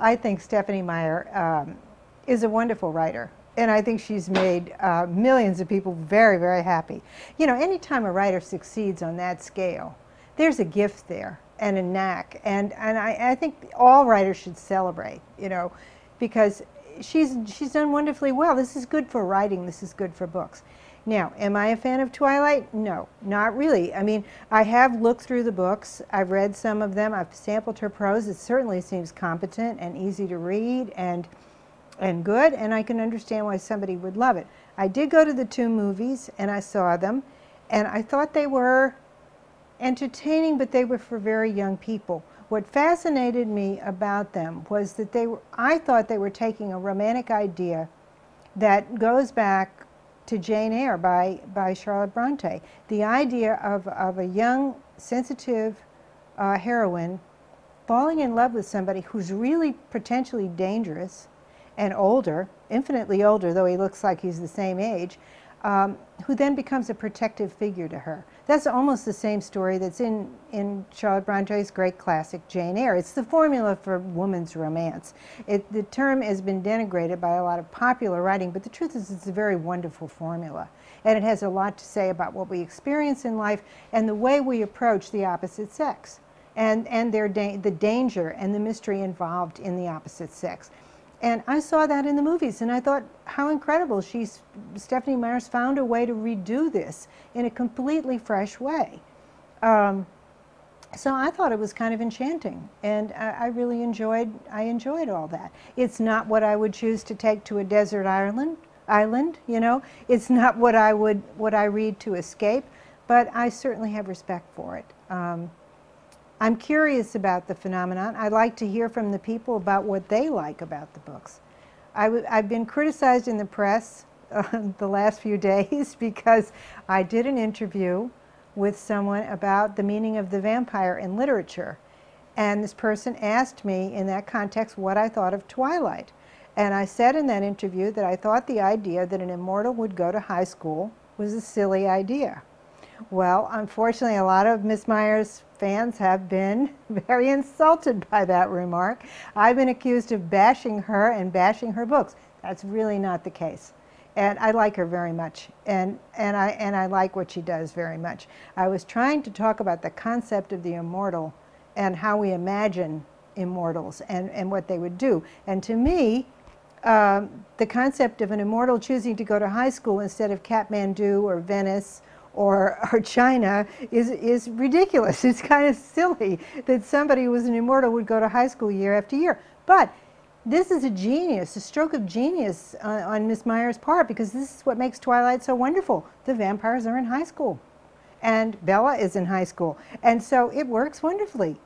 I think Stephenie Meyer is a wonderful writer. And I think she's made millions of people very, very happy. You know, anytime a writer succeeds on that scale, there's a gift there and a knack. And I think all writers should celebrate, you know, because she's done wonderfully well. This is good for writing. This is good for books. Now, am I a fan of Twilight? No, not really. I mean, I have looked through the books. I've read some of them. I've sampled her prose. It certainly seems competent and easy to read and good, and I can understand why somebody would love it. I did go to the 2 movies, and I saw them, and I thought they were entertaining, but they were for very young people. What fascinated me about them was that I thought they were taking a romantic idea that goes back to Jane Eyre by Charlotte Bronte. The idea of a young, sensitive heroine falling in love with somebody who's really potentially dangerous and older, infinitely older, though he looks like he's the same age, who then becomes a protective figure to her. That's almost the same story that's in Charlotte Bronte's great classic, Jane Eyre. It's the formula for woman's romance. The term has been denigrated by a lot of popular writing, but the truth is it's a very wonderful formula. And it has a lot to say about what we experience in life and the way we approach the opposite sex, and the danger and the mystery involved in the opposite sex. And I saw that in the movies, and I thought, how incredible. Stephenie Meyer's found a way to redo this in a completely fresh way. So I thought it was kind of enchanting, and I really enjoyed all that. It's not what I would choose to take to a desert island, you know. It's not what I read to escape, but I certainly have respect for it. I'm curious about the phenomenon. I'd like to hear from the people about what they like about the books. I've been criticized in the press the last few days because I did an interview with someone about the meaning of the vampire in literature. And this person asked me in that context what I thought of Twilight. And I said in that interview that I thought the idea that an immortal would go to high school was a silly idea. Well, unfortunately, a lot of Miss Meyer's fans have been very insulted by that remark. I've been accused of bashing her and bashing her books. That's really not the case. And I like her very much, and I like what she does very much. I was trying to talk about the concept of the immortal and how we imagine immortals and what they would do. And to me, the concept of an immortal choosing to go to high school instead of Kathmandu or Venice or China is ridiculous. It's kind of silly that somebody who was an immortal would go to high school year after year. But this is a stroke of genius on Miss Meyer's part, because this is what makes Twilight so wonderful. The vampires are in high school, and Bella is in high school, and so it works wonderfully.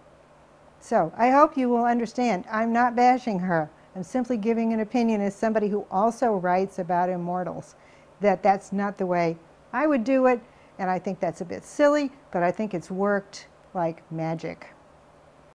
So I hope you will understand. I'm not bashing her. I'm simply giving an opinion as somebody who also writes about immortals, that that's not the way I would do it. And I think that's a bit silly, but I think it's worked like magic.